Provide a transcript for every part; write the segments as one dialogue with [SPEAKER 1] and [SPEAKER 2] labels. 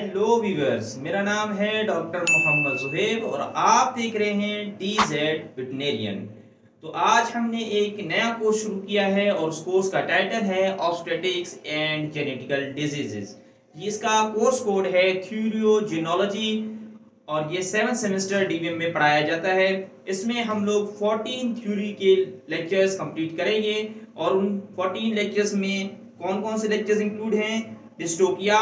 [SPEAKER 1] Hello viewers, मेरा नाम है डॉक्टर मोहम्मद जुहैब और आप देख रहे हैं DZ वेटनेरियन। तो आज हमने एक नया कोर्स शुरू किया है और उस कोर्स का टाइटल है ऑब्स्टेट्रिक्स एंड जेनेटिकल डिजीजेस। इसका कोर्स कोड है थ्यूरियोजेनोलॉजी और ये 7 सेमेस्टर DVM में पढ़ाया जाता है। इसमें हम लोग 14 थ्योरी के लेक्चर्स कंप्लीट करेंगे और उन 14 लेक्चर्स में कौन कौन से लेक्चर्स इंक्लूड हैं: dystopia,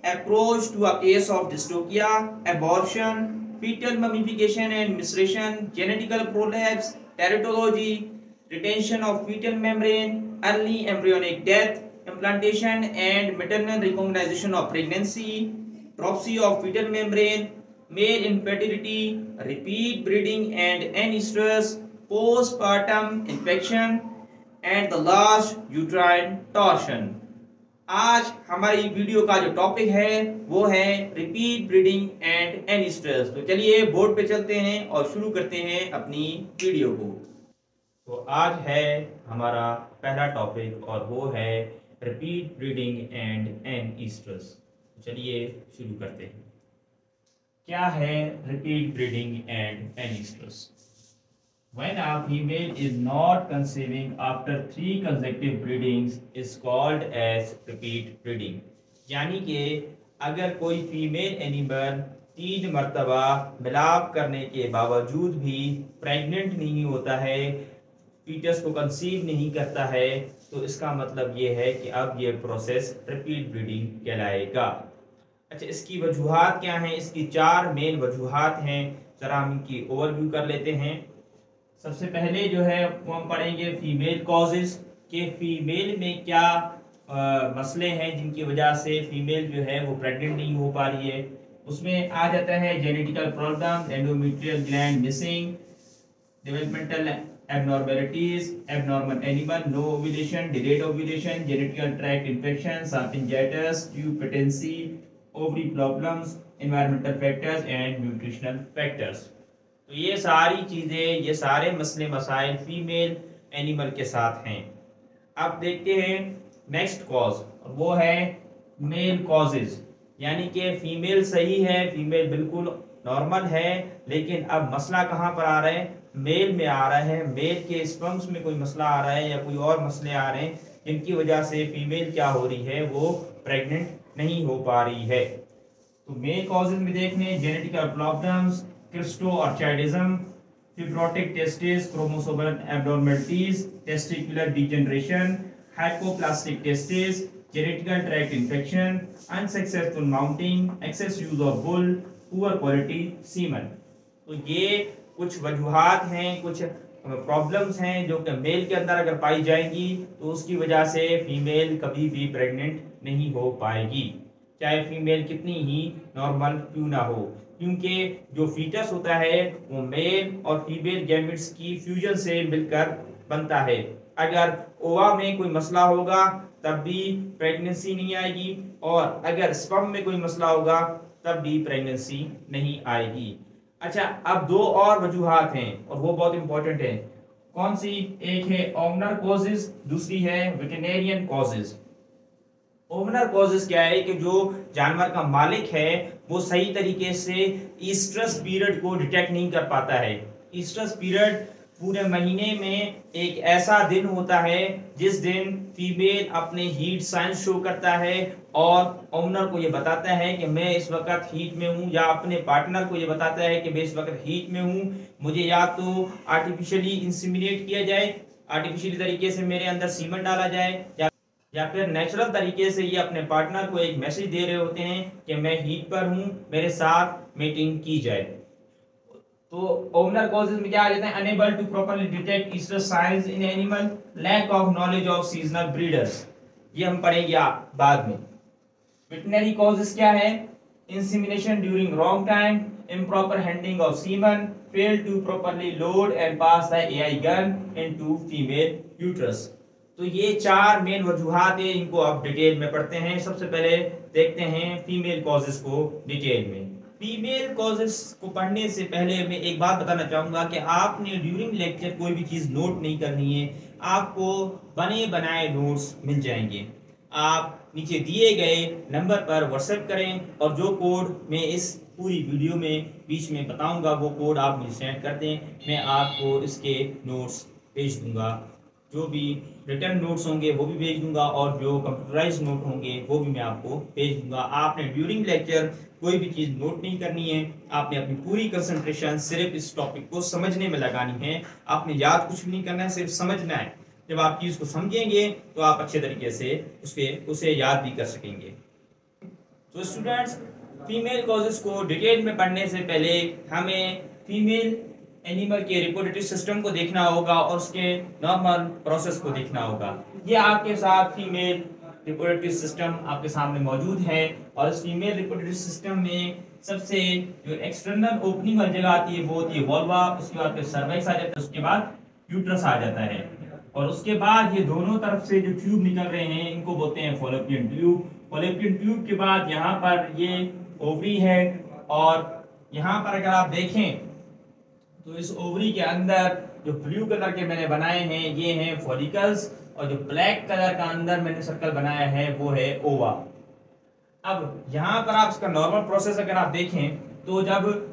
[SPEAKER 1] approach to a case of dystocia, abortion, fetal mummification and maceration, genetical prolapse, teratology, retention of fetal membrane, early embryonic death, implantation and maternal recognition of pregnancy, dropsy of fetal membrane, male infertility, repeat breeding and anestrus, postpartum infection and the last uterine torsion। आज हमारी video का जो topic है वो है repeat breeding and एनिस्ट्रस। तो चलिए board पे चलते हैं और शुरू करते हैं अपनी वीडियो को। तो आज है हमारा पहला टॉपिक और वो है रिपीट ब्रीडिंग एंड एनिस्ट्रस। चलिए शुरू करते हैं। क्या है repeat breeding and anestrus? When a female is not conceiving after 3 consecutive breedings is called as repeat breeding। यानी कि अगर कोई फीमेल एनिमल 3 मर्तबा मिलाप करने के बावजूद भी प्रेग्नेंट नहीं होता है, फीटस को कंसीव नहीं करता है, तो इसका मतलब ये है कि अब ये प्रोसेस रिपीट ब्रीडिंग कहलाएगा। अच्छा, इसकी वजूहात क्या हैं? इसकी 4 मेन वजूहात हैं। जरा हम इनकी ओवरव्यू कर लेते हैं। सबसे पहले जो है वो हम पढ़ेंगे फीमेल कॉजेज के फीमेल में क्या मसले हैं जिनकी वजह से फीमेल जो है वो प्रेग्नेंट नहीं हो पा रही है। उसमें आ जाता है genetical problem, endometrial gland missing, developmental abnormalities, abnormal animal, no ovulation, delayed ovulation, genetical tract infection, salpingitis, tube patency, ovary problems, environmental factors and nutritional factors. तो ये सारी चीज़ें, ये सारे मसले मसाइल फीमेल एनिमल के साथ हैं। अब देखते हैं नेक्स्ट कॉज, और वो है मेल कॉजेज। यानी कि फीमेल सही है, फीमेल बिल्कुल नॉर्मल है, लेकिन अब मसला कहाँ पर आ रहा है? मेल में आ रहा है। मेल के स्पर्म्स में कोई मसला आ रहा है या कोई और मसले आ रहे हैं जिनकी वजह से फीमेल क्या हो रही है, वो प्रेग्नेंट नहीं हो पा रही है। तो मेल कॉजेज में देखने genetical problems, cryptorchidism, fibrotic testis, chromosomal abnormalities, testicular degeneration, hypoplastic testis, genetical tract infection, unsuccessful mounting, excess use of bull, poor quality semen. तो ये कुछ वजूहात हैं, कुछ प्रॉब्लम्स हैं जो कि मेल के अंदर अगर पाई जाएंगी तो उसकी वजह से फीमेल कभी भी प्रेग्नेंट नहीं हो पाएगी, चाहे फीमेल कितनी ही नॉर्मल क्यों ना हो, क्योंकि जो फीटस होता है वो मेल और फीमेल गैमेट्स की फ्यूजन से मिलकर बनता है। अगर ओवा में कोई मसला होगा तब भी प्रेगनेंसी नहीं आएगी, और अगर स्पर्म में कोई मसला होगा तब भी प्रेगनेंसी नहीं आएगी। अच्छा, अब 2 और वजूहात हैं और वो बहुत इंपॉर्टेंट है। कौन सी? एक है ओवनर कॉजेज, दूसरी है वेटरनरियन कॉजेज। ओवनर कॉजेज क्या है कि जो जानवर का मालिक है वो सही तरीके से ईस्ट्रस पीरियड को डिटेक्ट नहीं कर पाता है। ईस्ट्रस पीरियड पूरे महीने में एक ऐसा दिन होता है जिस दिन फीमेल अपने हीट साइंस शो करता है और ओनर को ये बताता है कि मैं इस वक्त हीट में हूँ, या अपने पार्टनर को ये बताता है कि मैं इस वक्त हीट में हूँ, मुझे या तो आर्टिफिशियली इंसेमिनेट किया जाए, आर्टिफिशियली तरीके से मेरे अंदर सीमन डाला जाए, या फिर नेचुरल तरीके से ये अपने पार्टनर को एक मैसेज दे रहे होते हैं कि मैं हीट पर हूँ, मेरे साथ मीटिंग की जाए। तो ओवनर कॉजेज में क्या आ जाता है? Unable to properly detect oestrus signs in animal, lack of knowledge of seasonal breeders. ये हम पढ़ेंगे बाद में। वेटरनरी कॉजेज क्या है? Insemination during wrong time, improper handling of semen, fail to properly load and pass the AI gun into female uterus। तो ये 4 main वजूहात है, इनको आप डिटेल में पढ़ते हैं। सबसे पहले देखते हैं फीमेल कॉजेज को डिटेल में। फीमेल कॉजेज को पढ़ने से पहले मैं एक बात बताना चाहूंगा कि आपने ड्यूरिंग लेक्चर कोई भी चीज़ नोट नहीं करनी है, आपको बने बनाए नोट्स मिल जाएंगे। आप नीचे दिए गए नंबर पर व्हाट्सएप करें और जो कोड मैं इस पूरी वीडियो में बीच में बताऊंगा वो कोड आप मुझे सेंड कर दें, मैं आपको इसके नोट्स भेज दूंगा। जो भी रिटर्न नोट्स होंगे वो भी भेज दूंगा और जो कंप्यूटराइज नोट होंगे वो भी मैं आपको भेज दूंगा। आपने ड्यूरिंग लेक्चर कोई भी चीज़ नोट नहीं करनी है, आपने अपनी पूरी कंसंट्रेशन सिर्फ इस टॉपिक को समझने में लगानी है। आपने याद कुछ भी नहीं करना है, सिर्फ समझना है। जब आप चीज़ को समझेंगे तो आप अच्छे तरीके से उसे याद भी कर सकेंगे। तो स्टूडेंट्स, फीमेल कॉजेज को डिटेल में पढ़ने से पहले हमें फीमेल एनिमल के रिप्रोडक्टिव सिस्टम को देखना होगा और उसके नॉर्मल प्रोसेस को देखना होगा। ये आपके साथ फीमेल रिप्रोडक्टिव सिस्टम आपके सामने मौजूद है और इस फीमेल रिप्रोडक्टिव सिस्टम में सबसे जो एक्सटर्नल ओपनिंग वाली जगह आती है वो होती है वल्वा, उसके बाद फिर सर्वाइक्स आ जाता है, उसके बाद यूट्रस आ जाता है और उसके बाद ये दोनों तरफ से जो ट्यूब निकल रहे हैं इनको बोलते हैं फॉलोपियन ट्यूब। फॉलोपियन ट्यूब के बाद यहाँ पर ये ओवरी है और यहाँ पर अगर आप देखें तो इस ओवरी के अंदर जो ब्लू कलर के मैंने बनाए हैं ये हैं फॉलिकल्स और जो ब्लैक कलर का अंदर मैंने सर्कल बनाया है वो है ओवा। अब यहाँ पर आप इसका नॉर्मल प्रोसेस अगर आप देखें तो जब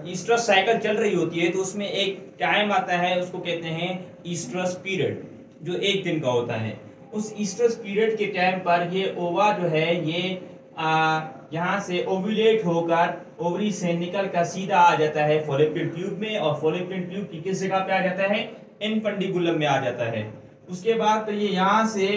[SPEAKER 1] ईस्ट्रस साइकिल चल रही होती है तो उसमें एक टाइम आता है, उसको कहते हैं ईस्ट्रस पीरियड, जो एक दिन का होता है। उस ईस्ट्रस पीरियड के टाइम पर ये ओवा जो है ये यहाँ से ओव्यूलेट होकर ओवरी से निकल कर सीधा आ जाता है फॉलोपियन ट्यूब में और फॉलोपियन ट्यूब की किस जगह पे आ जाता है, इनफंडिबुलम में आ जाता है। उसके बाद तो ये यहाँ से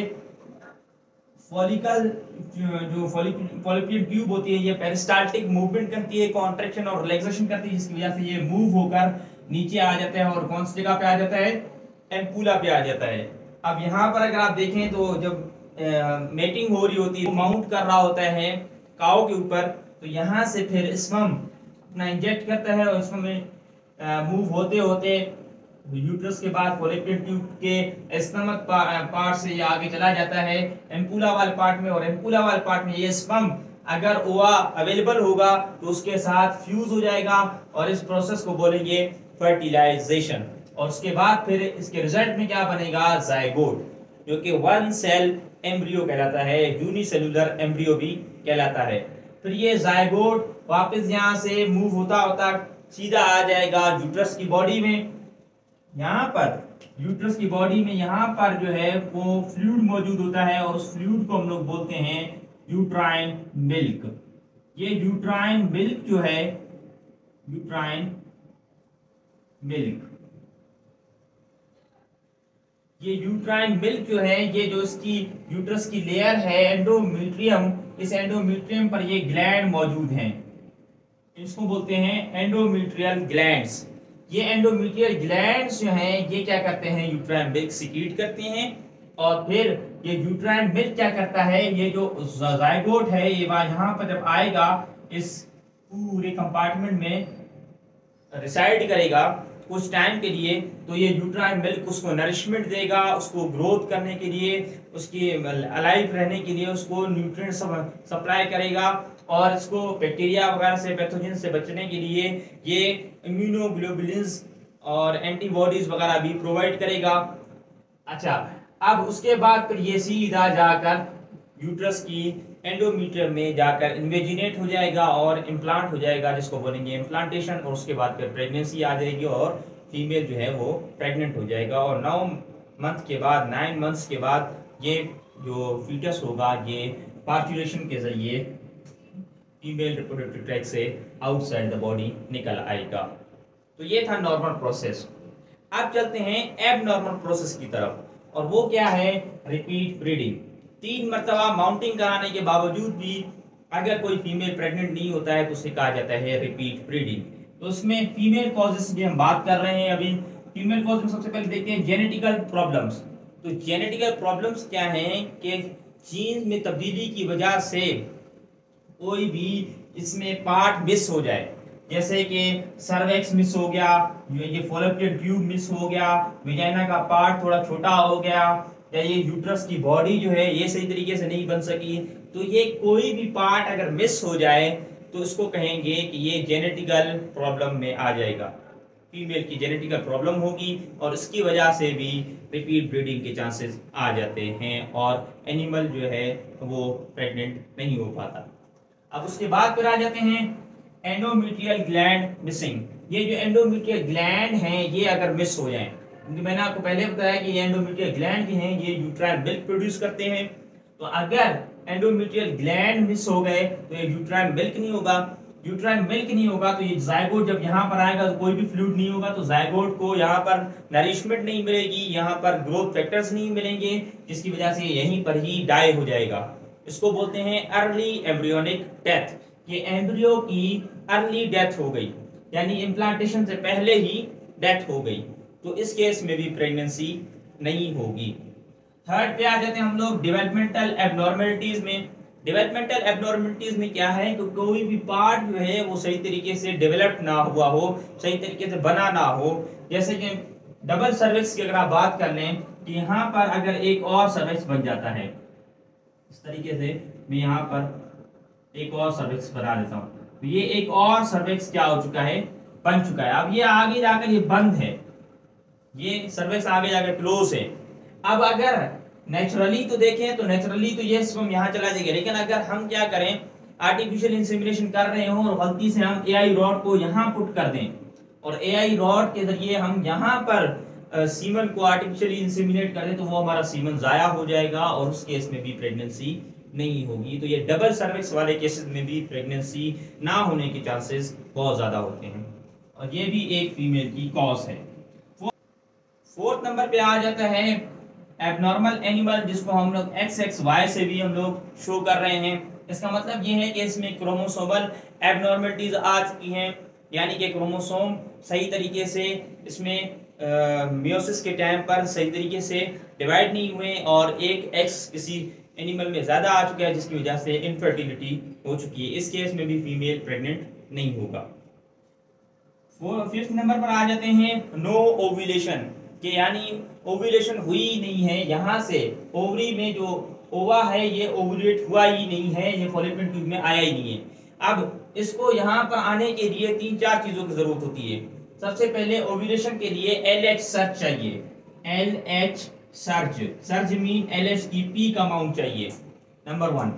[SPEAKER 1] फॉलिकल जो फॉलोपियन ट्यूब होती है ये पेरिस्टाल्टिक मूवमेंट करती है, कॉन्ट्रैक्शन और रिलैक्सेशन करती है, जिसकी वजह से ये मूव होकर नीचे आ जाता है और कौन सी जगह पे आ जाता है, एम्पूला पे आ जाता है। अब यहाँ पर अगर आप देखें तो जब मेटिंग हो रही होती है, माउंट कर रहा होता है काऊ के ऊपर, तो यहाँ से फिर स्पर्म अपना इंजेक्ट करता है और स्पर्म में मूव होते होते यूट्रस के बाद फॉलोपियन ट्यूब के स्टमक पार्ट से ये आगे चला जाता है एम्पूला वाले पार्ट में और एम्पूला वाले पार्ट में ये स्पर्म अगर ओवा अवेलेबल होगा तो उसके साथ फ्यूज हो जाएगा और इस प्रोसेस को बोलेंगे फर्टिलाइजेशन। और उसके बाद फिर इसके रिजल्ट में क्या बनेगा, जायगोट, जो कि वन सेल एम्ब्रियो कहलाता है, यूनिसेलुलर एम्ब्रियो भी कहलाता है। फिर ये जायगोट वापस यहाँ से मूव होता होता सीधा आ जाएगा यूट्रस की बॉडी में। यहाँ पर यूट्रस की बॉडी में यहाँ पर जो है वो फ्लूइड मौजूद होता है और उस फ्लूइड को हम लोग बोलते हैं यूट्राइन मिल्क। ये यूट्राइन मिल्क जो है, यूट्राइन मिल्क, ये यूट्राइन मिल्क जो है ये जो इसकी यूट्रस की लेयर है एंडोमेट्रियम, इस एंडोमेट्रियम पर ये ग्लैंड मौजूद हैं, इसको बोलते हैं एंडोमेट्रियल ग्लैंड्स। ये एंडोमेट्रियल ग्लैंड्स जो हैं ये क्या करते हैं, यूट्राइन मिल्क सीक्रेट करते हैं और फिर ये यूट्राइन मिल्क क्या करता है, ये जो जायगोट है ये यहाँ पर जब आएगा इस पूरे कंपार्टमेंट में रिसाइड करेगा कुछ टाइम के लिए, तो ये यूट्राइन मिल्क उसको नरिशमेंट देगा, उसको ग्रोथ करने के लिए, उसकी अलाइव रहने के लिए उसको न्यूट्रिएंट सप्लाई करेगा और इसको बैक्टीरिया वगैरह से, पैथोजन से बचने के लिए ये इम्यूनोग्लोबुलिन्स और एंटीबॉडीज वगैरह भी प्रोवाइड करेगा। अच्छा, अब उसके बाद फिर ये सीधा जाकर यूट्रस की एंडोमीट्रियम में जाकर इन्वेजिनेट हो जाएगा और इम्प्लांट हो जाएगा, जिसको बोलेंगे इम्प्लांटेशन। और उसके बाद फिर प्रेगनेंसी आ जाएगी और फीमेल जो है वो प्रेग्नेंट हो जाएगा और 9 मंथ के बाद, 9 मंथ्स के बाद ये जो फीटस होगा ये पार्चुलेशन के जरिए फीमेल रिप्रोडक्टिव ट्रैक्ट से आउटसाइड द बॉडी निकल आएगा। तो ये था नॉर्मल प्रोसेस। अब चलते हैं एबनॉर्मल प्रोसेस की तरफ और वो क्या है, रिपीट ब्रीडिंग। 3 मरतबा माउंटिंग कराने के बावजूद भी अगर कोई फीमेल प्रेग्नेंट नहीं होता है तो उसे कहा जाता है रिपीट ब्रीडिंग। तो उसमें फीमेल कॉजेस की हम बात कर रहे हैं। अभी फीमेल कॉज में सबसे पहले देखते हैं जेनेटिकल प्रॉब्लम्स। तो जेनेटिकल प्रॉब्लम्स क्या हैं कि जीन में तब्दीली की वजह से कोई भी इसमें पार्ट मिस हो जाए, जैसे कि सर्वेक्स मिस हो गया, ये फॉलोपियन ट्यूब मिस हो गया, विजाइना का पार्ट थोड़ा छोटा हो गया, या ये यूट्रस की बॉडी जो है ये सही तरीके से नहीं बन सकी, तो ये कोई भी पार्ट अगर मिस हो जाए तो इसको कहेंगे कि ये जेनेटिकल प्रॉब्लम में आ जाएगा। फीमेल की जेनेटिकल प्रॉब्लम होगी और इसकी वजह से भी रिपीट ब्रीडिंग के चांसेस आ जाते हैं और एनिमल जो है वो प्रेग्नेंट नहीं हो पाता। अब उसके बाद फिर आ जाते हैं एंडोमेट्रियल ग्लैंड मिसिंग। ये जो एंडोमेट्रियल ग्लैंड हैं ये अगर मिस हो जाएं, क्योंकि मैंने आपको पहले बताया कि ये एंडोमेट्रियल ग्लैंड जो हैं ये यूट्राइन मिल्क प्रोड्यूस करते हैं, तो अगर एंडोमेट्रियल ग्लैंड मिस हो गए तो ये यूट्राइन मिल्क नहीं होगा। यूट्राइन मिल्क नहीं होगा तो ये जायगोट जब यहाँ पर आएगा तो कोई भी फ्लूइड नहीं होगा, तो जायगोट को यहाँ पर नरिशमेंट नहीं मिलेगी, यहाँ पर ग्रोथ फैक्टर्स नहीं मिलेंगे, जिसकी वजह से यहीं पर ही डाई हो जाएगा। इसको बोलते हैं अर्ली एम्ब्रियोनिक डेथ। ये एम्ब्रियो की अर्ली डेथ हो गई, यानी इम्प्लांटेशन से पहले ही डेथ हो गई, तो इस केस में भी प्रेगनेंसी नहीं होगी। थर्ड पे आ जाते हैं हम लोग डेवलपमेंटल एबनॉर्मलिटीज में। डेवलपमेंटल एबनॉर्मलिटीज में क्या है तो कोई भी पार्ट जो है वो सही तरीके से डेवलप ना हुआ हो, सही तरीके से बना ना हो। जैसे कि डबल सर्विक्स की अगर आप बात कर लें कि यहाँ पर अगर एक और सर्विक्स बन जाता है, इस तरीके से मैं यहाँ पर एक और सर्विक्स बना देता हूँ, तो ये एक और सर्विक्स क्या हो चुका है, बन चुका है। अब ये आगे जाकर ये बंद है, ये सर्विक्स आगे जाकर क्लोज है। अब अगर नेचुरली तो देखें तो नेचुरली तो ये स्पर्म यहाँ चला जाएगा, लेकिन अगर हम क्या करें आर्टिफिशियल इंसेमिनेशन कर रहे हो और गलती से हम एआई रॉड को यहाँ पुट कर दें और एआई रॉड के जरिए हम यहाँ पर सीमन को आर्टिफिशियली इंसेमिनेट कर दें, तो वो हमारा सीमन जाया हो जाएगा और उस केस में भी प्रेगनेंसी नहीं होगी। तो ये डबल सर्विक्स वाले केसेस में भी प्रेगनेंसी ना होने के चांसेस बहुत ज्यादा होते हैं और ये भी एक फीमेल की कॉज है। फोर्थ नंबर पे आ जाता है एबनॉर्मल एनिमल, जिसको हम लोग XXY से भी हम लोग शो कर रहे हैं। इसका मतलब ये है कि इसमें क्रोमोसोमल एबनॉर्मलिटीज आ चुकी हैं, यानी कि क्रोमोसोम सही तरीके से इसमें मियोसिस के टाइम पर सही तरीके से डिवाइड नहीं हुए और एक एक्स किसी एनिमल में ज्यादा आ चुका है, जिसकी वजह से इनफर्टिलिटी हो चुकी है। इस केस में भी फीमेल प्रेग्नेंट नहीं होगा। फिफ्थ नंबर पर आ जाते हैं नो ओव्यूलेशन के, यानी ओव्यूलेशन हुई नहीं है, यहाँ से ओवरी में जो ओवा है ये ओव्यूलेट हुआ ही नहीं है, ये फॉलोपियन ट्यूब में आया ही नहीं है। अब इसको यहाँ पर आने के लिए 3-4 चीजों की जरूरत होती है। सबसे पहले ओव्यूलेशन के लिए LH सर्च चाहिए, LH search, search mean LH की P का अमाउंट चाहिए, नंबर 1।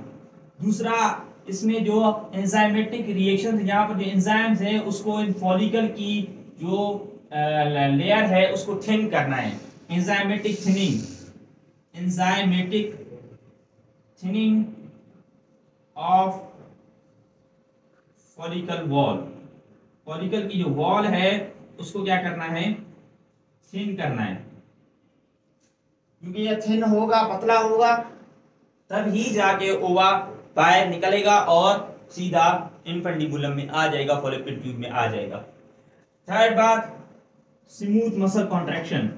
[SPEAKER 1] दूसरा, इसमें जो एंजाइमेटिक रिएक्शन यहाँ पर जो एंजाइम्स है उसको इन फॉलिकल की जो लेयर है उसको थिन करना है, enzymatic thinning, enzymatic thinning of follicle wall. Follicle की जो वॉल है उसको क्या करना है, थिन करना है, क्योंकि यह थिन होगा, पतला होगा, तब ही जाके ओवा बाहर निकलेगा और सीधा इनफंडिबुलम में आ जाएगा, फॉलोपियन ट्यूब में आ जाएगा। थर्ड बात, स्मूथ मसल कॉन्ट्रैक्शन।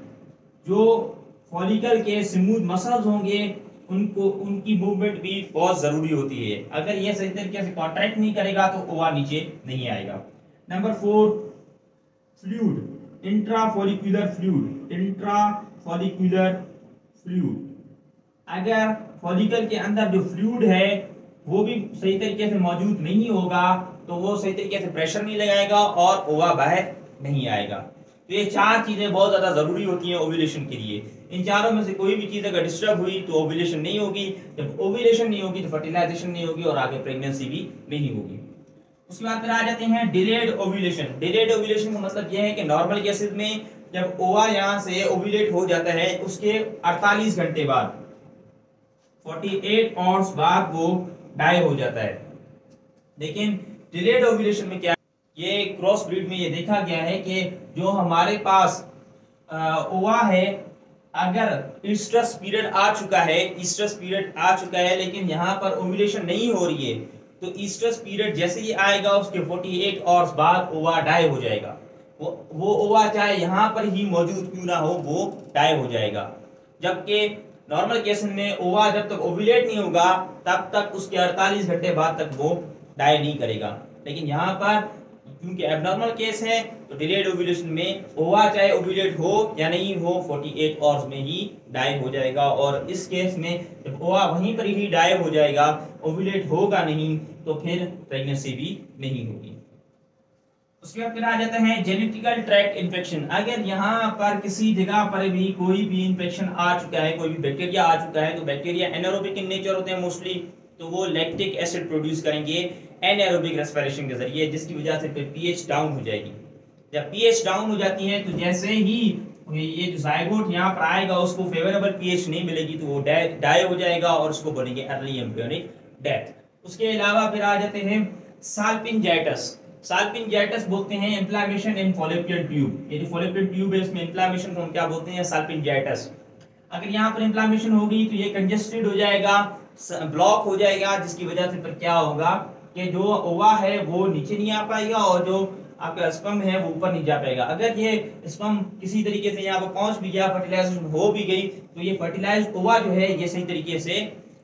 [SPEAKER 1] जो फॉलिकल के स्मूथ मसल्स होंगे उनको उनकी मूवमेंट भी बहुत जरूरी होती है। अगर ये सही तरीके से कॉन्ट्रैक्ट नहीं करेगा तो ओवा नीचे नहीं आएगा। Number 4, fluid, intrafollicular fluid, intrafollicular fluid. अगर फॉलिकल के अंदर जो फ्लूइड है वो भी सही तरीके से मौजूद नहीं होगा तो वो सही तरीके से प्रेशर नहीं लगाएगा और ओवा बाहर नहीं आएगा। तो ये 4 चीजें बहुत ज्यादा जरूरी होती हैं ओव्यूलेशन के लिए। इन चारों में से कोई भी चीज अगर डिस्टर्ब हुई तो ओव्यूलेशन नहीं होगी, जब ओव्यूलेशन नहीं होगी तो फर्टिलाइजेशन नहीं होगी और आगे प्रेगनेंसी भी नहीं होगी। उसके बाद फिर आ जाते हैं डिलेड ओव्यूलेशन। डिलेड ओव्यूलेशन का मतलब यह है कि नॉर्मल केसेस में जब ओवा यहाँ से ओव्यूलेट हो जाता है उसके 48 घंटे बाद, 48 आवर्स बाद वो डाई हो जाता है। लेकिन डिलेड ओव्यूलेशन में क्या, ये क्रॉस ब्रीड में ये देखा गया है कि जो हमारे पास ओवा है, अगर ईस्ट्रस पीरियड आ चुका है, ईस्ट्रस पीरियड आ चुका है लेकिन यहाँ पर ओव्यूलेशन नहीं हो रही है, तो ईस्ट्रस पीरियड जैसे ही आएगा उसके 48 आवर्स बाद ओवा डाई हो जाएगा। वो ओवा चाहे यहाँ पर ही मौजूद क्यों ना हो वो डाई हो जाएगा। जबकि नॉर्मल केस में ओवा जब तक ओव्यूलेट नहीं होगा तब तक उसके 48 घंटे बाद तक वो डाई नहीं करेगा। लेकिन यहाँ पर क्योंकि एबनॉर्मल केस है तो डिलेड ओव्यूलेशन में ओवा चाहे ओव्यूलेट हो या नहीं हो 48 आवर्स में ही डाई हो जाएगा। और इस केस में जब ओवा वहीं पर ही डाई हो जाएगा, ओव्यूलेट होगा नहीं, तो फिर प्रेगनेंसी भी नहीं होगी। उसके बाद फिर आ जाता है जेनेटिकल ट्रैक्ट इन्फेक्शन। अगर यहाँ पर किसी जगह पर भी कोई भी इन्फेक्शन आ चुका है, कोई भी बैक्टीरिया आ चुका है, तो बैक्टीरिया एनारोबिक इन नेचर होते हैं मोस्टली, तो वो लैक्टिक एसिड प्रोड्यूस करेंगे एनारोबिक रेस्पिरेशन के जरिए, जिसकी वजह से फिर पीएच डाउन हो जाएगी। जब पीएच डाउन हो जाती है तो जैसे ही ये जो जायगोट यहाँ पर आएगा उसको फेवरेबल पीएच नहीं मिलेगी तो वो डाई हो जाएगा और उसको बोलेंगे अर्ली एम्ब्रियोनिक डेथ। उसके अलावा फिर आ जाते हैं साल्पिंजाइटिस। साल्पिंजाइटिस बोलते हैं इन्फ्लेमेशन इन फॉलोपियन ट्यूब। ये जो फॉलोपियन ट्यूब है इसमें इन्फ्लेमेशन को हम क्या बोलते हैं? साल्पिंजाइटिस। अगर यहाँ पर इन्फ्लेमेशन होगी तो ये कंजेस्टेड हो जाएगा, ब्लॉक हो जाएगा, जिसकी वजह से फिर क्या होगा कि जो ओवा है वो नीचे नहीं आ पाएगा और जो आपका स्पर्म है वो ऊपर नहीं जा पाएगा। अगर ये स्पर्म किसी तरीके से यहाँ पर पहुंच भी गया, फर्टिलाइजेशन हो भी गई, तो ये फर्टिलाइज्ड ओवा जो है ये सही तरीके से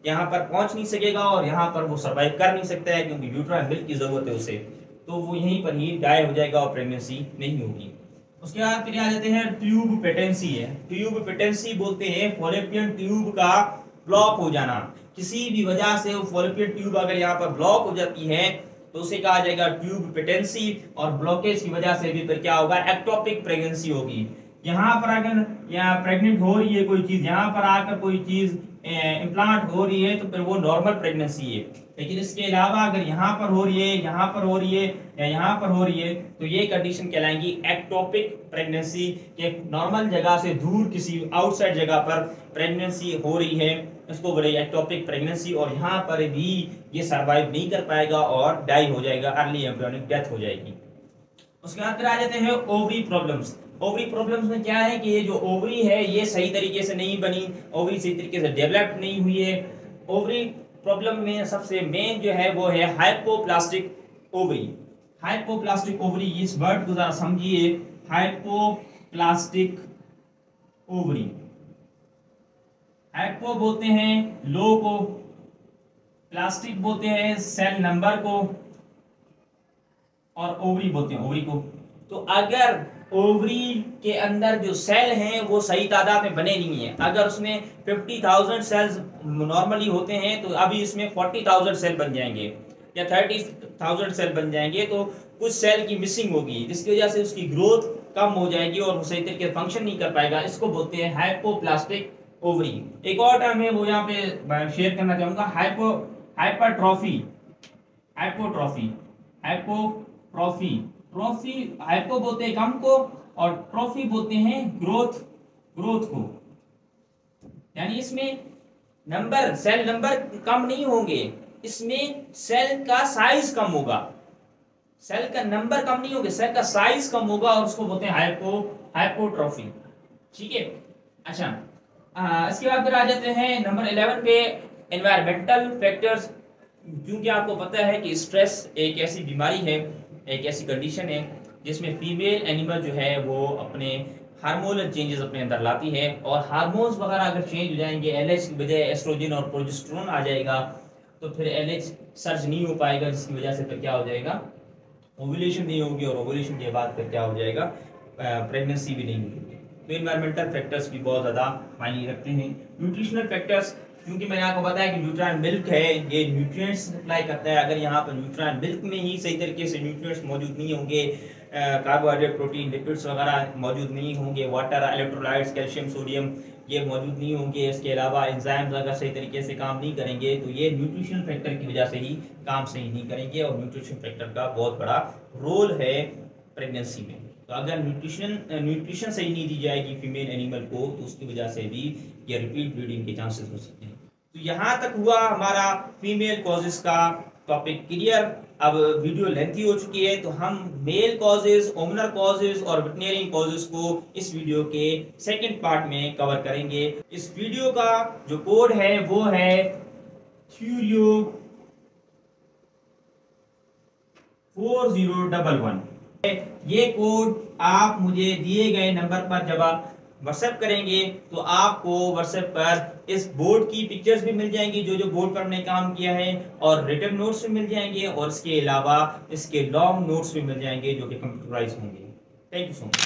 [SPEAKER 1] यहाँ पर पहुंच नहीं सकेगा और यहाँ पर वो सर्वाइव कर नहीं सकता है, क्योंकि यूट्राइन मिल्क की जरूरत है उसे, तो वो यहीं पर ही डाई हो जाएगा और प्रेगनेंसी नहीं होगी। उसके बाद फिर आ जाते हैं ट्यूब पेटेंसी है। ट्यूब पेटेंसी बोलते हैं फॉलोपियन ट्यूब का ब्लॉक हो जाना। किसी भी वजह से वो फॉलोपियन ट्यूब अगर यहाँ पर ब्लॉक हो जाती है तो उसे कहा जाएगा ट्यूब पेटेंसी, और ब्लॉकेज की वजह से भी फिर क्या होगा? एक्टोपिक प्रेगनेंसी होगी। यहाँ पर अगर यहाँ प्रेग्नेंट हो रही है कोई चीज, यहाँ पर आकर कोई चीज इम्प्लांट हो रही है तो फिर वो नॉर्मल प्रेगनेंसी है। लेकिन इसके अलावा अगर यहाँ पर हो रही है, यहाँ पर हो रही है या यहाँ पर हो रही है तो ये कंडीशन कहलाएंगी एक्टोपिक प्रेगनेंसी, कि नॉर्मल जगह से दूर किसी आउटसाइड जगह पर प्रेगनेंसी हो रही है, इसको बोलेंगे एक्टोपिक प्रेगनेंसी। और यहाँ पर भी ये सर्वाइव नहीं कर पाएगा और डाई हो जाएगा, अर्ली एम्ब्रियोनिक डेथ हो जाएगी। उसके बाद फिर आ जाते हैं ओवरी प्रॉब्लम्स। ओवरी प्रॉब्लम्स में क्या है कि ये जो ओवरी है ये सही तरीके से नहीं बनी, ओवरी सही तरीके से डेवलप नहीं हुई है। ओवरी प्रॉब्लम में सबसे मेन जो है वो है हाइपोप्लास्टिक ओवरी। हाइपोप्लास्टिक ओवरी, इस वर्ड को जरा समझिए, हाइपोप्लास्टिक ओवरी। हाइपो बोलते हैं लो को, प्लास्टिक बोलते हैं सेल नंबर को, और ओवरी बोलते हैं ओवरी को। तो अगर ओवरी के अंदर जो सेल हैं वो सही तादाद में बने नहीं है, अगर उसमें 50,000 सेल्स नॉर्मली होते हैं तो अभी इसमें 40,000 सेल बन जाएंगे या 30,000 सेल बन जाएंगे, तो कुछ सेल की मिसिंग होगी, जिसकी वजह से उसकी ग्रोथ कम हो जाएगी और सही तरीके से फंक्शन नहीं कर पाएगा। इसको बोलते हैं हाइपोप्लास्टिक ओवरी। एक और टर्म है वो यहाँ पे शेयर करना चाहूंगा, hypertrophy. Hypotrophy, hypotrophy, trophy, hypo बोलते हैं कम को और ट्रॉफी बोलते हैं ग्रोथ को। यानी इसमें नंबर, सेल नंबर कम नहीं होंगे, इसमें सेल का साइज कम होगा, सेल का नंबर कम नहीं होगा, सेल का साइज कम होगा और उसको बोलते हैं हाइपोट्रॉफी। ठीक है, अच्छा इसके बाद फिर आ जाते हैं नंबर 11 पे, एनवायरमेंटल फैक्टर्स। क्योंकि आपको पता है कि स्ट्रेस एक ऐसी बीमारी है, एक ऐसी कंडीशन है जिसमें फीमेल एनिमल जो है वो अपने हार्मोनल चेंजेस अपने अंदर लाती है, और हार्मोन्स वगैरह अगर चेंज हो जाएंगे, एलएच की बजाय एस्ट्रोजन और प्रोजेस्टेरोन आ जाएगा, तो फिर एलएच सर्ज नहीं हो पाएगा, जिसकी वजह से फिर क्या हो जाएगा? ओव्यूलेशन नहीं होगी, और ओव्यूलेशन के बाद फिर क्या हो जाएगा? प्रेगनेंसी भी नहीं होगी। तो इन्वायरमेंटल फैक्टर्स भी बहुत ज़्यादा मायने रखते हैं। न्यूट्रिशनल फैक्टर्स, क्योंकि मैंने आपको बताया कि न्यूट्रिएंट मिल्क है, ये न्यूट्रिएंट्स सप्लाई करता है। अगर यहाँ पर न्यूट्रिएंट मिल्क में ही सही तरीके से न्यूट्रिएंट्स मौजूद नहीं होंगे, कार्बोहाइड्रेट, प्रोटीन, लिपिड्स वगैरह मौजूद नहीं होंगे, वाटर, इलेक्ट्रोलाइट्स, कैल्शियम, सोडियम ये मौजूद नहीं होंगे, इसके अलावा एंजाइम्स अगर सही तरीके से काम नहीं करेंगे, तो ये न्यूट्रिशन फैक्टर की वजह से ही काम सही नहीं करेंगे। और न्यूट्रिशन फैक्टर का बहुत बड़ा रोल है प्रेगनेंसी में। तो अगर न्यूट्रिशन सही नहीं दी जाएगी फीमेल एनिमल को, तो उसकी वजह से भी ये रिपीट ब्रीडिंग के चांसेस हो सकते हैं। तो यहाँ तक हुआ हमारा फीमेल कॉजेज का टॉपिक क्लियर। अब वीडियो लेंथी हो चुकी है, तो हम मेल कॉजेज, ओमनर कॉजेज और वेटरनरी कॉजेज को इस वीडियो के सेकंड पार्ट में कवर करेंगे। इस वीडियो का जो कोड है वो है थ्यूरियो 4011। ये कोड आप मुझे दिए गए नंबर पर जब आप व्हाट्सएप करेंगे तो आपको व्हाट्सएप पर इस बोर्ड की पिक्चर्स भी मिल जाएंगी, जो बोर्ड पर हमने काम किया है, और रिटन नोट्स भी मिल जाएंगे, और इसके अलावा इसके लॉन्ग नोट्स भी मिल जाएंगे जो कि कंप्यूटराइज होंगे। Thank you so much.